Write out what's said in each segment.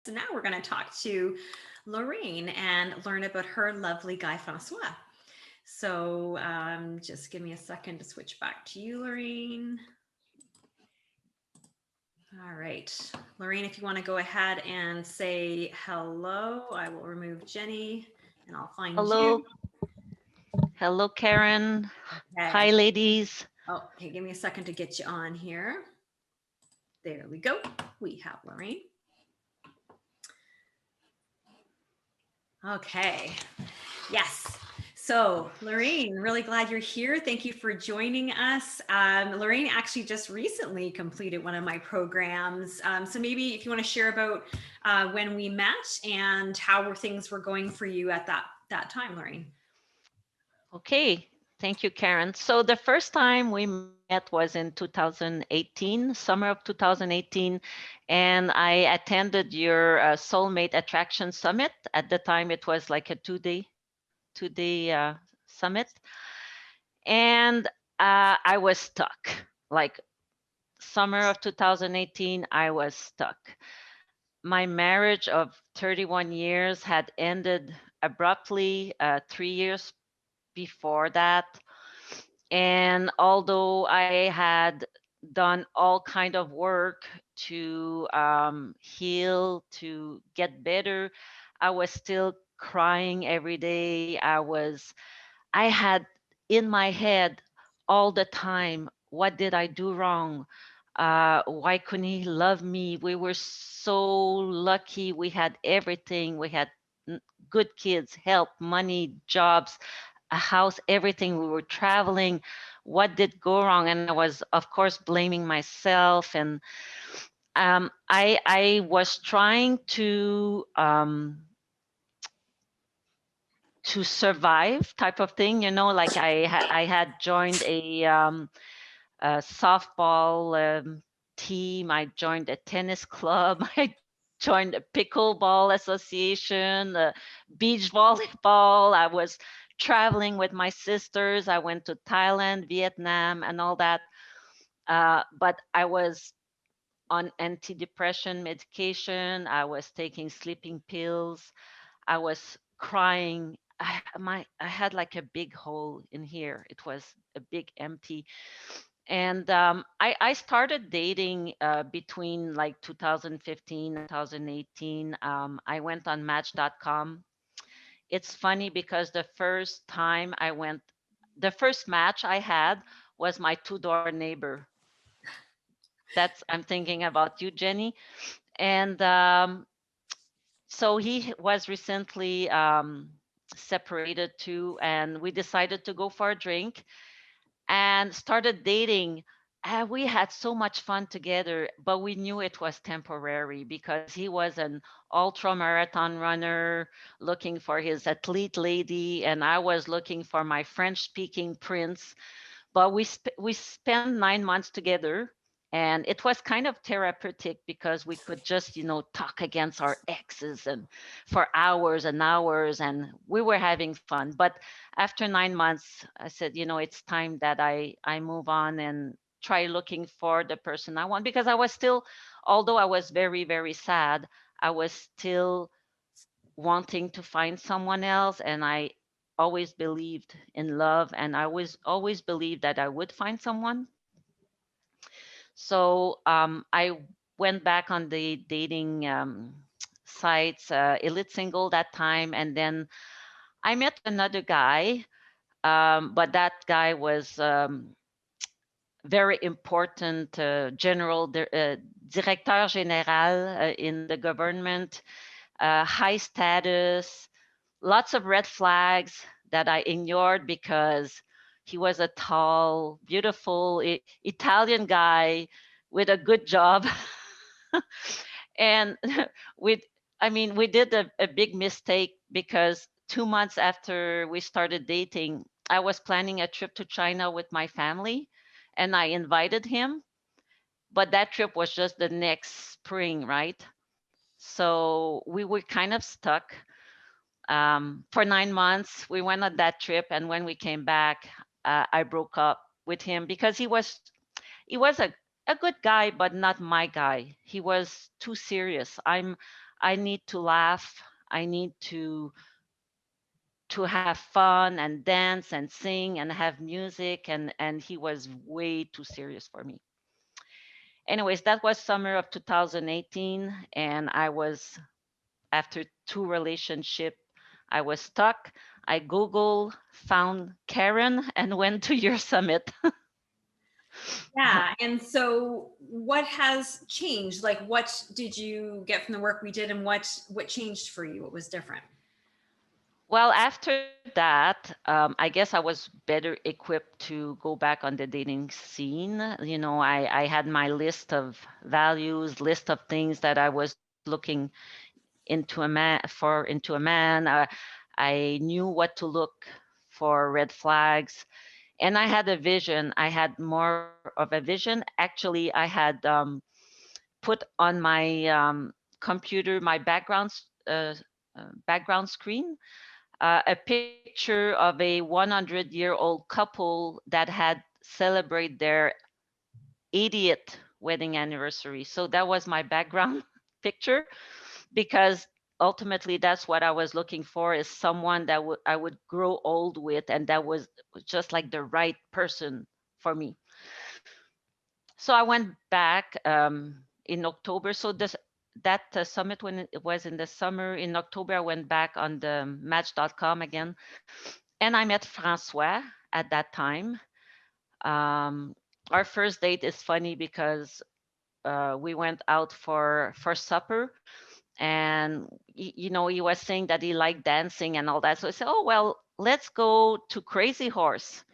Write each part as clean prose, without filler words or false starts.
So now we're going to talk to Lorraine and learn about her lovely Guy Francois. So just give me a second to switch back to you, Lorraine. All right. Lorraine, if you want to go ahead and say hello, I will remove Jenny and I'll find you. Hello, hello, Karen. Okay. Hi, ladies. Oh, okay. Give me a second to get you on here. There we go. We have Lorraine. Okay. Yes. So, Lorraine, really glad you're here. Thank you for joining us. Lorraine actually just recently completed one of my programs. So maybe if you want to share about when we met and how things were going for you at that time, Lorraine. Okay, thank you, Karen. So the first time we met was in 2018, summer of 2018, and I attended your Soulmate Attraction Summit. At the time, it was like a two-day summit, and I was stuck. Like summer of 2018, I was stuck. My marriage of 31 years had ended abruptly 3 years before that. And although I had done all kind of work to heal, to get better, I was still crying every day. I had in my head all the time, what did I do wrong? Why couldn't he love me? We were so lucky. We had everything. We had good kids, help, money, jobs, a house, everything. We were traveling. What did go wrong? And I was, of course, blaming myself. And I was trying to survive type of thing, like I had joined a softball team. I joined a tennis club. I joined a pickleball association, beach volleyball. I was traveling with my sisters. I went to Thailand, Vietnam, and all that. But I was on antidepressant medication. I was taking sleeping pills. I was crying. I had like a big hole in here. It was a big empty. And I started dating between like 2015 and 2018. I went on Match.com. It's funny because the first match I had was my two-door neighbor. I'm thinking about you, Jenny. And so he was recently separated too, and we decided to go for a drink and started dating. We had so much fun together, but we knew it was temporary because he was an ultra marathon runner looking for his athlete lady, and I was looking for my French speaking prince. But we spent 9 months together, and it was kind of therapeutic because we could just talk against our exes and for hours and hours, and we were having fun. But after 9 months, I said, it's time that I move on and try looking for the person I want, because I was still, although I was very, very sad, I was still wanting to find someone else. And I always believed in love, and I was always believed that I would find someone. So I went back on the dating sites, Elite Single that time, and then I met another guy, but that guy was very important, directeur général in the government, high status, lots of red flags that I ignored because he was a tall, beautiful Italian guy with a good job. And we, I mean, we did a big mistake because 2 months after we started dating, I was planning a trip to China with my family, and I invited him, but that trip was just the next spring, right? So we were kind of stuck for 9 months. We went on that trip, and when we came back, I broke up with him because he was a good guy, but not my guy. He was too serious. I need to laugh. I need to have fun and dance and sing and have music, and he was way too serious for me. Anyways, that was summer of 2018, and I was, after two relationship, I was stuck. I Google found Karen and went to your summit. Yeah. And so what has changed? Like what did you get from the work we did, and what changed for you? What was different? Well, after that, I guess I was better equipped to go back on the dating scene. You know, I had my list of values, list of things that I was looking into a man. I knew what to look for, red flags, and I had a vision. I had more of a vision. Actually, I had put on my computer my background screen a picture of a 100-year-old couple that had celebrated their 80th wedding anniversary. So that was my background picture, because ultimately that's what I was looking for, is someone that I would grow old with, and that was just like the right person for me. So I went back in October. So this that summit, when it was in the summer, in October, I went back on the Match.com again, and I met Francois at that time. Um, our first date is funny because we went out for supper, and you know, he was saying that he liked dancing and all that. So I said, oh well, let's go to Crazy Horse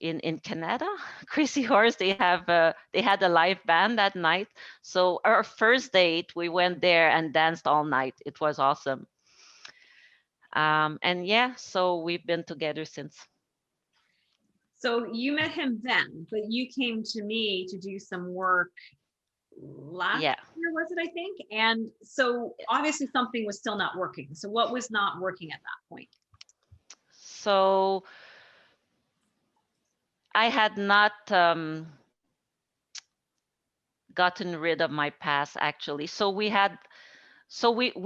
in Canada. Crazy Horse, they had a live band that night. So our first date, we went there and danced all night. It was awesome. And yeah, so we've been together since. So you met him then, but you came to me to do some work last Yeah. year, was it, I think? And so obviously something was still not working. So what was not working at that point? So I had not gotten rid of my past, actually. So we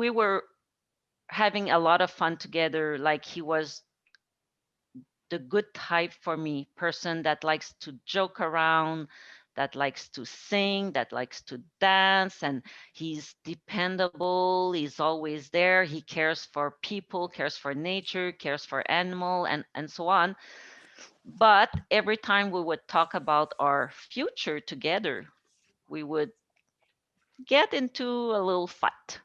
were having a lot of fun together. Like, he was the good type for me, person that likes to joke around, that likes to sing, that likes to dance, and he's dependable. He's always there. He cares for people, cares for nature, cares for animal, and so on. But every time we would talk about our future together, we would get into a little fight,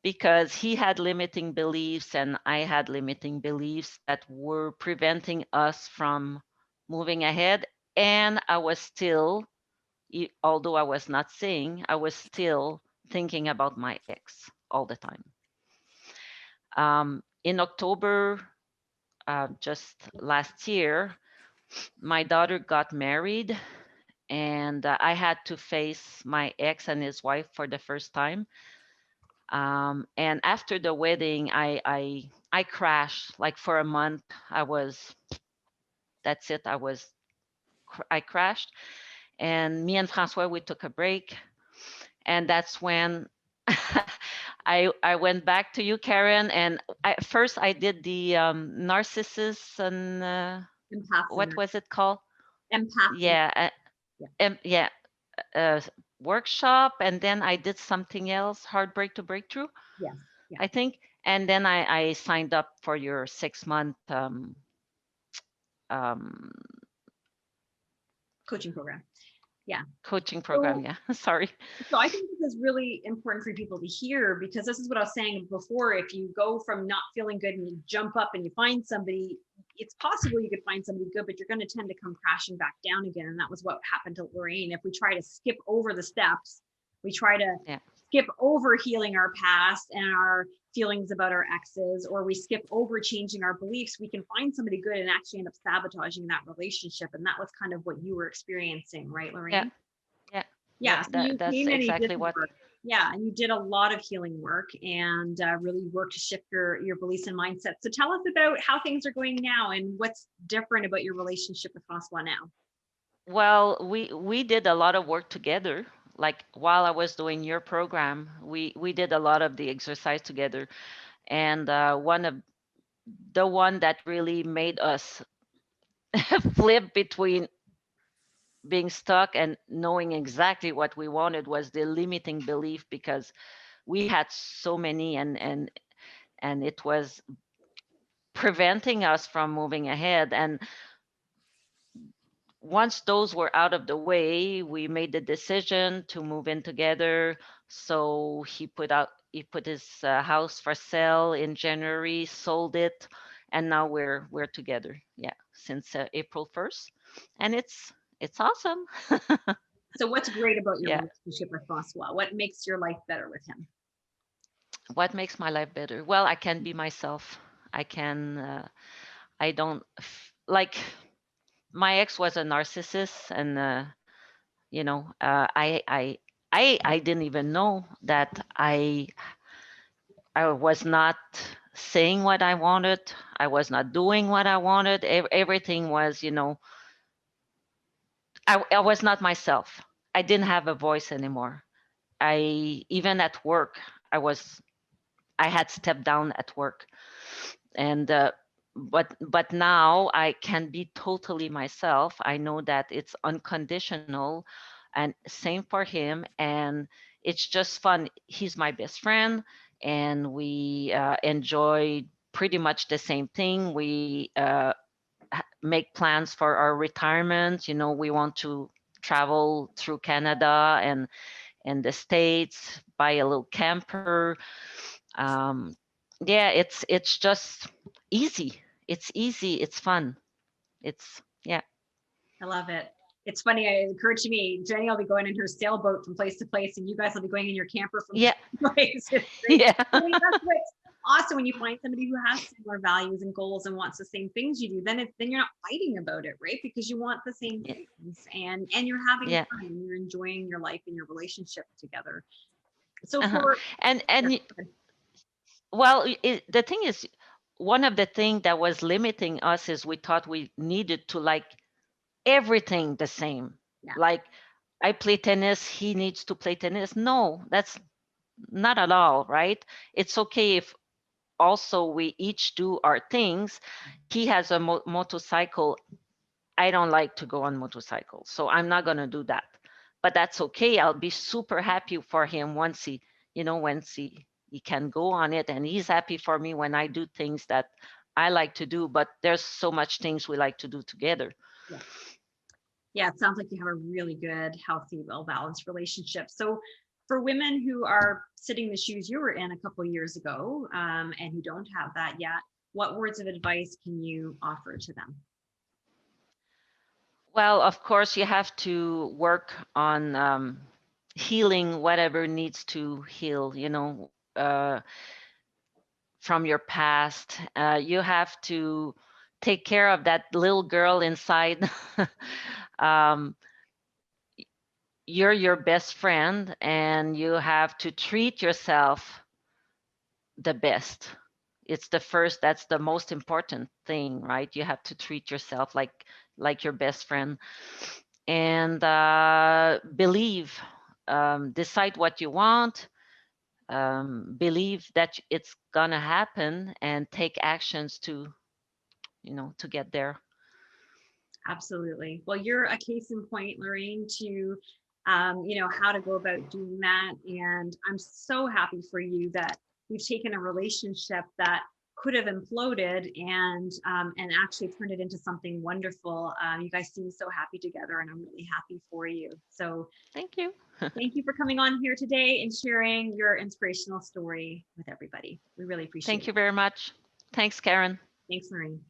because he had limiting beliefs and I had limiting beliefs that were preventing us from moving ahead. And I was still, although I was not saying, I was still thinking about my ex all the time. In October, just last year, my daughter got married, and I had to face my ex and his wife for the first time. And after the wedding, I crashed. Like, for a month. I was That's it. I crashed, and me and Francois, we took a break, and that's when I went back to you, Karen, and first I did the narcissus and what Empath, was it called? empath. Yeah, Yeah. yeah, uh, workshop, and then I did something else, heartbreak to breakthrough, Yes. Yeah. I think. And then I signed up for your 6 month um, Coaching program. Yeah. coaching program. So Yeah, sorry. So I think this is really important for people to hear, because this is what I was saying before. If you go from not feeling good and you jump up and you find somebody, it's possible you could find somebody good, but you're going to tend to come crashing back down again. And that was what happened to Lorraine. If we try to skip over the steps, we try to Yeah, skip over healing our past and our feelings about our exes, or we skip over changing our beliefs, we can find somebody good and actually end up sabotaging that relationship. And that was kind of what you were experiencing, right, yeah, Lorraine? yeah, yeah. Yeah, so you That's came and you did exactly the what. work. Yeah, and you did a lot of healing work and really worked to shift your beliefs and mindset. So tell us about how things are going now and what's different about your relationship with Francois now. Well, we did a lot of work together. like while I was doing your program, we did a lot of the exercise together. And the one that really made us flip between being stuck and knowing exactly what we wanted was the limiting belief, because we had so many, and it was preventing us from moving ahead. And once those were out of the way, we made the decision to move in together. So he put his house for sale in January, sold it, and now we're together. Yeah, since April 1st, and it's awesome. So what's great about your Yeah. relationship with Francois? What makes your life better with him? What makes my life better? Well, I can be myself. I can. I don't like my ex was a narcissist, and I didn't even know that I was not saying what I wanted. I was not doing what I wanted. Everything was, I was not myself. I didn't have a voice anymore. I even at work, I had stepped down at work, and but now I can be totally myself. I know that it's unconditional, and same for him, and it's just fun. He's my best friend, and we enjoy pretty much the same thing. We make plans for our retirement. We want to travel through Canada and the States, buy a little camper. um, yeah, it's just easy. It's easy. It's fun. It's yeah. I love it. It's funny. It occurred to me, Jenny will be going in her sailboat from place to place, and you guys will be going in your camper from Yeah. place to place. It's great. Yeah. I mean, that's what's awesome when you find somebody who has similar values and goals and wants the same things you do. Then you're not fighting about it, right? Because you want the same Yeah. things, and you're having Yeah. fun, and you're enjoying your life and your relationship together. So Uh-huh. for And yeah, well, the thing is, one of the things that was limiting us is we thought we needed to like everything the same. yeah, Like I play tennis, he needs to play tennis. No, that's not at all, right? It's okay if also we each do our things. He has a motorcycle. I don't like to go on motorcycles, so I'm not going to do that. But that's okay. I'll be super happy for him once he can go on it, and he's happy for me when I do things that I like to do. But there's so much things we like to do together. yeah. Yeah, it sounds like you have a really good, healthy, well-balanced relationship. So for women who are sitting in the shoes you were in a couple of years ago, and who don't have that yet, what words of advice can you offer to them? Well, of course, you have to work on healing whatever needs to heal. From your past. You have to take care of that little girl inside. um, you're your best friend, and you have to treat yourself the best. That's the most important thing, right? You have to treat yourself like your best friend, and believe, decide what you want, believe that it's gonna happen, and take actions to get there. Absolutely. Well, you're a case in point, Lorraine, to how to go about doing that. And I'm so happy for you that you've taken a relationship that could have imploded and actually turned it into something wonderful. You guys seem so happy together, and I'm really happy for you. So Thank you. thank you for coming on here today and sharing your inspirational story with everybody. We really appreciate Thank it. you very much. Thanks, Karen. Thanks, Lorraine.